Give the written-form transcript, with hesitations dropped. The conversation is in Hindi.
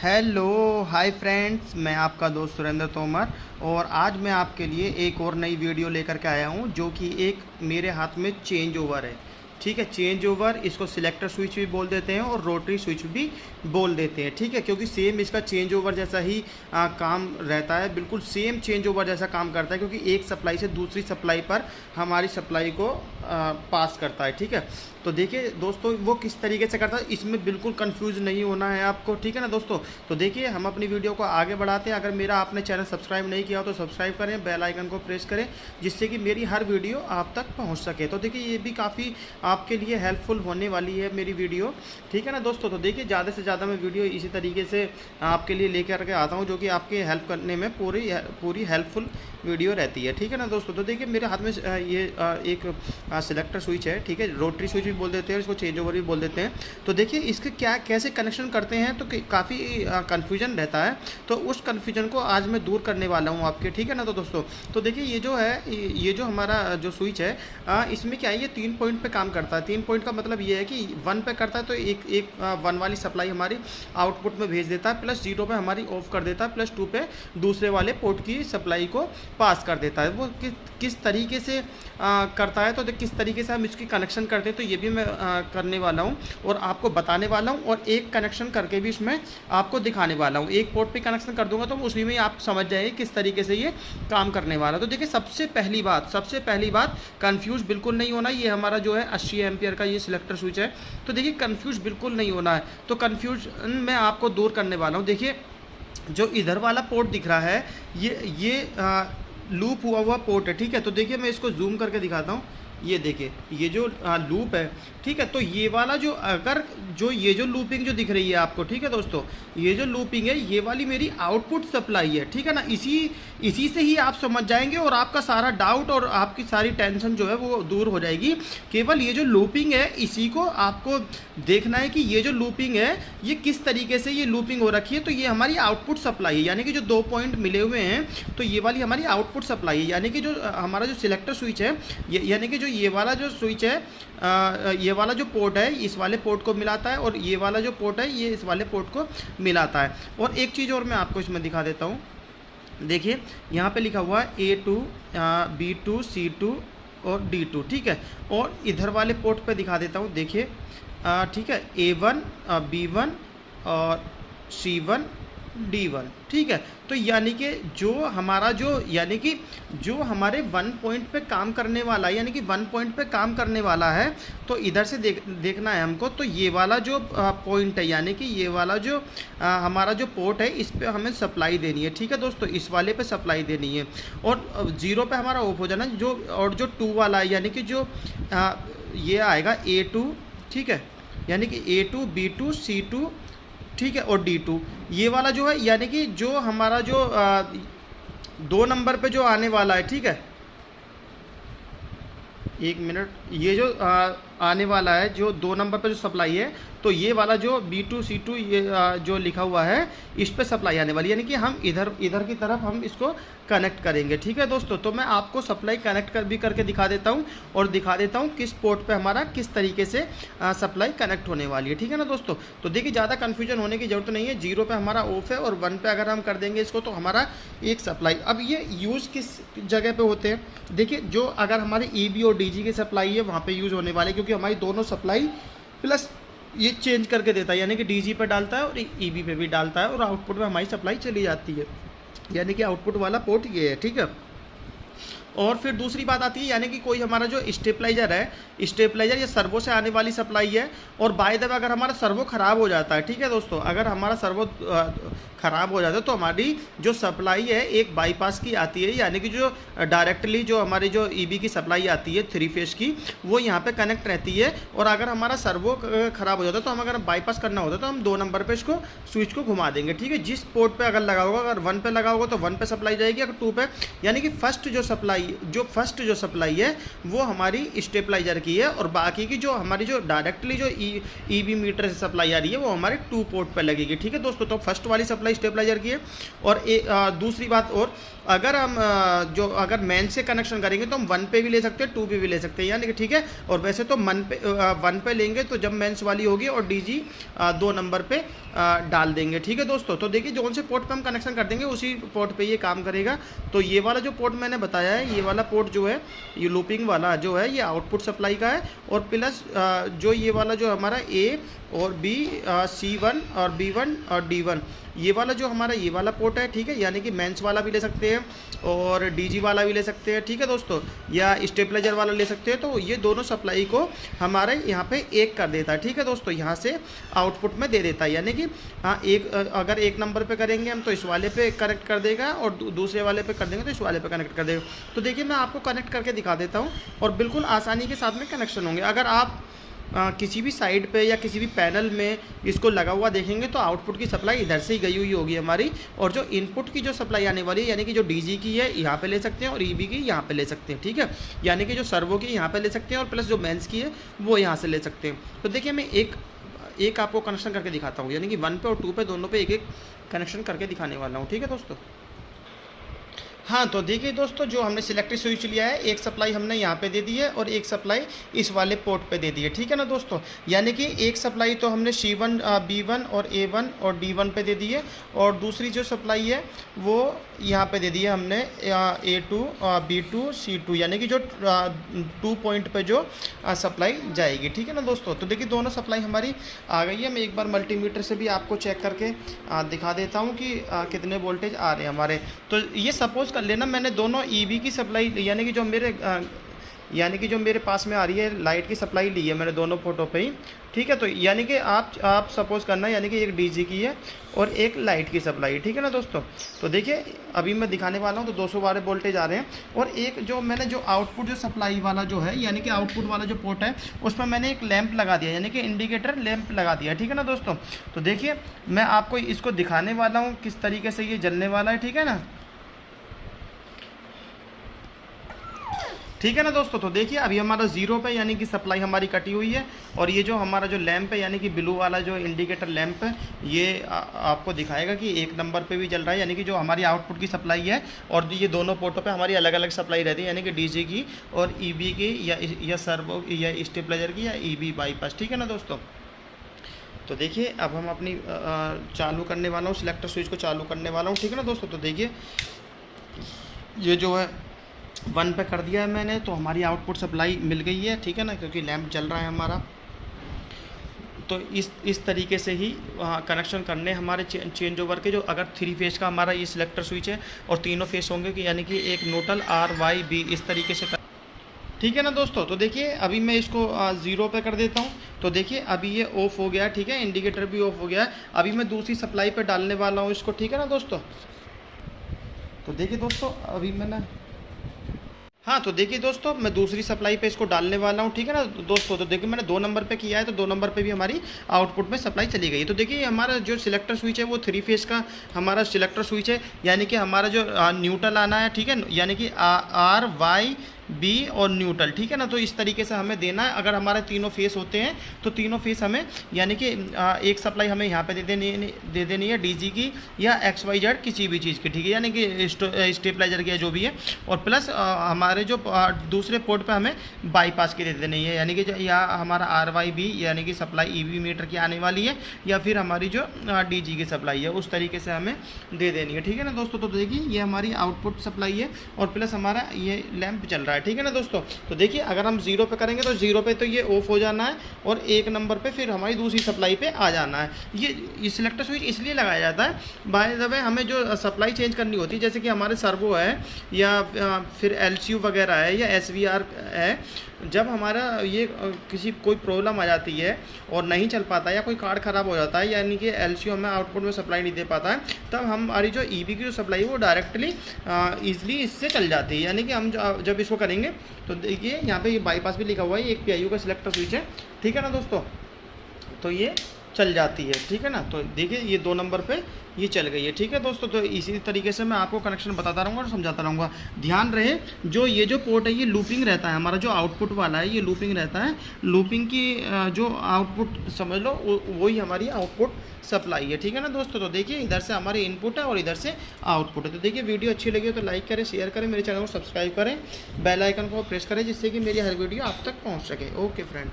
हेलो हाय फ्रेंड्स, मैं आपका दोस्त सुरेंद्र तोमर और आज मैं आपके लिए एक और नई वीडियो लेकर के आया हूं जो कि एक मेरे हाथ में चेंज ओवर है। ठीक है, चेंज ओवर इसको सिलेक्टर स्विच भी बोल देते हैं और रोटरी स्विच भी बोल देते हैं। ठीक है, क्योंकि सेम इसका चेंज ओवर जैसा ही काम रहता है, बिल्कुल सेम चेंज ओवर जैसा काम करता है, क्योंकि एक सप्लाई से दूसरी सप्लाई पर हमारी सप्लाई को पास करता है। ठीक है, तो देखिए दोस्तों वो किस तरीके से करता है, इसमें बिल्कुल कंफ्यूज नहीं होना है आपको। ठीक है ना दोस्तों, तो देखिए हम अपनी वीडियो को आगे बढ़ाते हैं। अगर मेरा आपने चैनल सब्सक्राइब नहीं किया हो तो सब्सक्राइब करें, बेल आइकन को प्रेस करें, जिससे कि मेरी हर वीडियो आप तक पहुंच सके। तो देखिए ये भी काफ़ी आपके लिए हेल्पफुल होने वाली है मेरी वीडियो। ठीक है ना दोस्तों, तो देखिए ज़्यादा से ज़्यादा मैं वीडियो इसी तरीके से आपके लिए लेकर के आता हूँ, जो कि आपके हेल्प करने में पूरी हेल्पफुल वीडियो रहती है। ठीक है ना दोस्तों, तो देखिए मेरे हाथ में ये एक सिलेक्टर स्विच है। ठीक है, रोटरी स्विच भी बोल देते हैं, इसको चेंज ओवर भी बोल देते हैं। तो देखिए इसके क्या कैसे कनेक्शन करते हैं, तो काफ़ी कन्फ्यूजन रहता है, तो उस कन्फ्यूजन को आज मैं दूर करने वाला हूँ आपके। ठीक है ना, तो दोस्तों तो देखिए ये जो है, ये जो हमारा जो स्विच है, इसमें क्या है, ये 3 पॉइंट पे काम करता है। 3 पॉइंट का मतलब ये है कि 1 पे करता है तो एक 1 वाली सप्लाई हमारी आउटपुट में भेज देता है, प्लस 0 पे हमारी ऑफ कर देता है, प्लस 2 पे दूसरे वाले पोर्ट की सप्लाई को पास कर देता है। वो किस तरीके से करता है, तो किस तरीके से हम इसकी कनेक्शन करते हैं, तो ये भी मैं करने वाला हूँ और आपको बताने वाला हूँ, और एक कनेक्शन करके भी इसमें आपको दिखाने वाला हूँ। एक पोर्ट पे कनेक्शन कर दूंगा तो उसी में आप समझ जाएंगे किस तरीके से ये काम करने वाला। तो देखिए सबसे पहली बात कंफ्यूज बिल्कुल नहीं होना। ये हमारा जो है 80 एम्पियर का ये सिलेक्टर स्विच है, तो देखिए कंफ्यूज बिल्कुल नहीं होना है। तो कंफ्यूजन मैं आपको दूर करने वाला हूँ। देखिए जो इधर वाला पोर्ट दिख रहा है, ये लूप हुआ हुआ पोर्ट है। ठीक है, तो देखिए मैं इसको जूम करके दिखाता हूँ। ये देखिए ये जो लूप है, ठीक है, तो ये वाला जो अगर जो ये जो लूपिंग जो दिख रही है आपको, ठीक है दोस्तों, ये जो लूपिंग है ये वाली मेरी आउटपुट सप्लाई है। ठीक है ना, इसी से ही आप समझ जाएंगे और आपका सारा डाउट और आपकी सारी टेंशन जो है वो दूर हो जाएगी। केवल ये जो लूपिंग है इसी को आपको देखना है कि ये जो लूपिंग है ये किस तरीके से ये लूपिंग हो रखी है। तो ये हमारी आउटपुट सप्लाई है, यानी कि जो 2 पॉइंट मिले हुए हैं, तो ये वाली हमारी आउटपुट सप्लाई है, यानी कि जो हमारा जो सिलेक्टर स्विच है, यानी कि जो ये वाला जो स्विच है, ये वाला जो पोर्ट है इस वाले पोर्ट को मिलाता है, और ये वाला जो पोर्ट है ये इस वाले पोर्ट को मिलाता है। और एक चीज़ और मैं आपको इसमें दिखा देता हूँ। देखिए यहाँ पे लिखा हुआ है A2, B2, C2 और D2। ठीक है, और इधर वाले पोर्ट पे दिखा देता हूँ। देखिए ठीक है, A1, B1 और C1, D1। ठीक है, तो यानी कि जो हमारा यानी कि जो हमारे 1 पॉइंट पे काम करने वाला है, यानी कि 1 पॉइंट पे काम करने वाला है, तो इधर से देखना है हमको। तो ये वाला जो पॉइंट है, यानी कि ये वाला जो हमारा जो पोर्ट है, इस पे हमें सप्लाई देनी है। ठीक है दोस्तों, इस वाले पे सप्लाई देनी है, और 0 पे हमारा ऑफ हो जाना। और जो 2 वाला है, यानी कि जो ये आएगा A2, ठीक है, यानी कि A2, B2, C2, ठीक है, और D2, ये वाला जो है, यानी कि जो हमारा जो 2 नंबर पे जो आने वाला है। ठीक है, 1 मिनट, ये जो आने वाला है, जो 2 नंबर पे जो सप्लाई है, तो ये वाला जो B2, C2 ये जो लिखा हुआ है, इस पे सप्लाई आने वाली, यानी कि हम इधर की तरफ हम इसको कनेक्ट करेंगे। ठीक है दोस्तों, तो मैं आपको सप्लाई कनेक्ट भी करके दिखा देता हूँ, और दिखा देता हूँ किस पोर्ट पे हमारा किस तरीके से सप्लाई कनेक्ट होने वाली है। ठीक है ना दोस्तों, तो देखिए ज़्यादा कन्फ्यूजन होने की ज़रूरत नहीं है। 0 पे हमारा ऑफ है, और 1 पे अगर हम कर देंगे इसको, तो हमारा एक सप्लाई। अब ये यूज़ किस जगह पे होते हैं, देखिए जो अगर हमारे EB और DG की सप्लाई है वहाँ पे यूज़ होने वाले, क्योंकि हमारी दोनों सप्लाई प्लस ये चेंज करके देता है, यानी कि DG पे डालता है और EB पे भी डालता है, और आउटपुट में हमारी सप्लाई चली जाती है, यानी कि आउटपुट वाला पोर्ट ये है। ठीक है, और फिर दूसरी बात आती है, यानी कि कोई हमारा जो स्टेबलाइजर है, स्टेबलाइजर ये सर्वो से आने वाली सप्लाई है। और बाय द वे अगर हमारा सर्वो ख़राब हो जाता है, ठीक है दोस्तों, अगर हमारा सर्वो ख़राब हो जाता है, तो हमारी जो सप्लाई है एक बाईपास की आती है, यानी कि जो डायरेक्टली जो हमारी जो EB की सप्लाई आती है 3 फेज की, वो यहाँ पे कनेक्ट रहती है। और अगर हमारा सर्वो ख़राब हो जाता है, तो हम अगर बाईपास करना होता है, तो हम 2 नंबर पे इसको स्विच को घुमा देंगे। ठीक है, जिस पोर्ट पे अगर लगा होगा, अगर 1 पे लगा होगा तो 1 पे सप्लाई जाएगी, अगर 2 पे, यानी कि फर्स्ट जो सप्लाई सप्लाई, जो फर्स्ट जो सप्लाई है वो हमारी स्टेबलाइजर की है, और बाकी की जो हमारी जो डायरेक्टली जो ईबी मीटर से सप्लाई आ रही है वो हमारे 2 पोर्ट पर लगेगी। ठीक है दोस्तों, तो फर्स्ट वाली सप्लाई स्टेबलाइजर की है। और दूसरी बात, और अगर हम अगर मेन से कनेक्शन करेंगे तो हम 1 पे भी ले सकते हैं, 2 पे भी ले सकते हैं, यानी कि ठीक है। और वैसे तो 1 पे लेंगे तो जब मेंस वाली होगी, और डीजी 2 नंबर पे डाल देंगे। ठीक है दोस्तों, तो देखिए जो से पोर्ट पे हम कनेक्शन कर देंगे उसी पोर्ट पे ये काम करेगा। तो ये वाला जो पोर्ट मैंने बताया है, ये वाला पोर्ट जो है, ये लूपिंग वाला जो है, ये आउटपुट सप्लाई का है। और प्लस जो ये वाला जो हमारा ए और बी, C1 और B1 और D1, ये वाला जो हमारा ये वाला पोर्ट है, ठीक है, यानी कि मेंस वाला भी ले सकते हैं और डीजी वाला भी ले सकते हैं। ठीक है दोस्तों, या स्टेबलाइजर वाला ले सकते हैं। तो ये दोनों सप्लाई को हमारे यहाँ पे एक कर देता है। ठीक है दोस्तों, यहाँ से आउटपुट में दे देता है, यानी कि हाँ, अगर 1 नंबर पे करेंगे हम तो इस वाले पे कनेक्ट कर देगा, और दूसरे वाले पे कर देंगे तो इस वाले पे कनेक्ट कर देगा। तो देखिए मैं आपको कनेक्ट करके दिखा देता हूँ, और बिल्कुल आसानी के साथ में कनेक्शन होंगे। अगर आप किसी भी साइड पे या किसी भी पैनल में इसको लगा हुआ देखेंगे तो आउटपुट की सप्लाई इधर से ही गई हुई होगी हमारी, और जो इनपुट की जो सप्लाई आने वाली है, यानी कि जो डीजी की है यहाँ पे ले सकते हैं, और ईबी की यहाँ पे ले सकते हैं। ठीक है, यानी कि जो सर्वो की यहाँ पे ले सकते हैं, और प्लस जो मेंस की है वो यहाँ से ले सकते हैं। तो देखिए मैं एक आपको कनेक्शन करके दिखाता हूँ, यानी कि 1 पे और 2 पे दोनों पे एक कनेक्शन करके दिखाने वाला हूँ। ठीक है दोस्तों, हाँ, तो देखिए दोस्तों, जो हमने सिलेक्टेड स्विच लिया है, एक सप्लाई हमने यहाँ पे दे दी है और एक सप्लाई इस वाले पोर्ट पे दे दी है। ठीक है ना दोस्तों, यानी कि एक सप्लाई तो हमने C1, B1 और A1 और D1 पे दे दी है, और दूसरी जो सप्लाई है वो यहाँ पे दे दी है हमने A2, B2, C2, यानी कि जो 2 पॉइंट पे जो सप्लाई जाएगी। ठीक है ना दोस्तों, तो देखिए दोनों सप्लाई हमारी आ गई है। मैं एक बार मल्टीमीटर से भी आपको चेक करके दिखा देता हूँ कि कितने वोल्टेज आ रहे हैं हमारे। तो ये सपोज कर लेना मैंने दोनों ईबी की सप्लाई, यानी कि जो मेरे पास में आ रही है लाइट की सप्लाई ली है मैंने दोनों फोटो पे ही। ठीक है, तो यानी कि आप सपोज करना, यानी कि एक डीजी की है और एक लाइट की सप्लाई। ठीक है ना दोस्तों, तो देखिए अभी मैं दिखाने वाला हूँ, तो 212 वोल्टेज आ रहे हैं। और एक जो मैंने जो आउटपुट जो सप्लाई वाला जो है, यानी कि आउटपुट वाला जो पोर्ट है, उसमें मैंने एक लैंप लगा दिया, यानी कि इंडिकेटर लैंप लगा दिया। ठीक है ना दोस्तों, तो देखिए मैं आपको इसको दिखाने वाला हूँ किस तरीके से ये जलने वाला है। ठीक है ना, ठीक है ना दोस्तों, तो देखिए अभी हमारा 0 पे, यानी कि सप्लाई हमारी कटी हुई है। और ये जो हमारा जो लैंप है, यानी कि ब्लू वाला जो इंडिकेटर लैंप है, ये आपको दिखाएगा कि 1 नंबर पे भी जल रहा है, यानी कि जो हमारी आउटपुट की सप्लाई है। और ये दोनों पोर्टों पे हमारी अलग अलग सप्लाई रहती है, यानी कि डीजी की और ईबी की, या सर्वो या स्टेबलाइजर की, या ईबी बाईपास। ठीक है ना दोस्तों, तो देखिए अब हम अपनी चालू करने वाला हूँ, सिलेक्टर स्विच को चालू करने वाला हूँ। ठीक है ना दोस्तों, तो देखिए ये जो है 1 पे कर दिया है मैंने, तो हमारी आउटपुट सप्लाई मिल गई है। ठीक है ना, क्योंकि लैंप जल रहा है हमारा। तो इस तरीके से ही कनेक्शन करने हमारे चेंज ओवर के, जो अगर 3 फेस का हमारा ये सिलेक्टर स्विच है और तीनों फेस होंगे कि, यानी कि एक न्यूट्रल RYB इस तरीके से ठीक है ना दोस्तों। तो देखिए अभी मैं इसको 0 पे कर देता हूँ, तो देखिए अभी ये ऑफ हो गया। ठीक है, इंडिकेटर भी ऑफ हो गया है। अभी मैं दूसरी सप्लाई पे डालने वाला हूँ इसको। ठीक है ना दोस्तों, तो देखिए दोस्तों अभी मैंने हाँ, तो देखिए दोस्तों मैं दूसरी सप्लाई पे इसको डालने वाला हूँ। ठीक है ना दोस्तों, तो देखिए मैंने 2 नंबर पे किया है, तो 2 नंबर पे भी हमारी आउटपुट में सप्लाई चली गई है। तो देखिए हमारा जो सिलेक्टर स्विच है वो 3 फेस का हमारा सिलेक्टर स्विच है, यानी कि हमारा जो न्यूट्रल आना है। ठीक है, यानी कि RYB और न्यूट्रल। ठीक है ना, तो इस तरीके से हमें देना है। अगर हमारे तीनों फेस होते हैं तो तीनों फेस हमें, यानी कि एक सप्लाई हमें यहाँ पे दे देनी है डीजी की या XYZ किसी भी चीज़ की। ठीक है, यानी कि स्टेबलाइजर की जो भी है, और प्लस हमारे जो दूसरे पोर्ट पे हमें बाईपास की दे देनी है, यानी कि या हमारा RYB यानी कि सप्लाई ईबी मीटर की आने वाली है, या फिर हमारी जो डीजी की सप्लाई है उस तरीके से हमें दे देनी है। ठीक है ना दोस्तों, तो देखिए ये हमारी आउटपुट सप्लाई है, और प्लस हमारा ये लैंप चल रहा है। ठीक है ना दोस्तों, तो देखिए अगर हम 0 पे करेंगे तो 0 पे तो ये ऑफ हो जाना है, और 1 नंबर पे फिर हमारी दूसरी सप्लाई पे आ जाना है। ये सिलेक्टर स्विच इसलिए लगाया जाता है, बाय द वे हमें जो सप्लाई चेंज करनी होती है, जैसे कि हमारे सर्वो है या फिर LCU वगैरह है या SVR है, जब हमारा ये कोई प्रॉब्लम आ जाती है और नहीं चल पाता, या कोई कार्ड ख़राब हो जाता है, यानी कि LCU हमें आउटपुट में सप्लाई नहीं दे पाता है, तब हमारी जो ईबी की जो सप्लाई है वो डायरेक्टली ईजिली इससे चल जाती है। यानी कि हम जब इसको करेंगे तो देखिए यहाँ पे ये बाईपास भी लिखा हुआ है, एक PIU का सिलेक्टर स्विच है। ठीक है ना दोस्तों, तो ये चल जाती है, ठीक है ना। तो देखिए ये 2 नंबर पे ये चल गई है, ठीक है दोस्तों। तो इसी तरीके से मैं आपको कनेक्शन बताता रहूँगा और समझाता रहूँगा। ध्यान रहे जो ये जो पोर्ट है ये लूपिंग रहता है, हमारा जो आउटपुट वाला है ये लूपिंग रहता है। लूपिंग की जो आउटपुट समझ लो वही हमारी आउटपुट सप्लाई है, ठीक है ना दोस्तों। तो देखिए इधर से हमारी इनपुट है और इधर से आउटपुट है। तो देखिए वीडियो अच्छी लगी हो तो लाइक करें, शेयर करें, मेरे चैनल को सब्सक्राइब करें, बेल आइकन को प्रेस करें जिससे कि मेरी हर वीडियो आप तक पहुँच सके। Okay friend.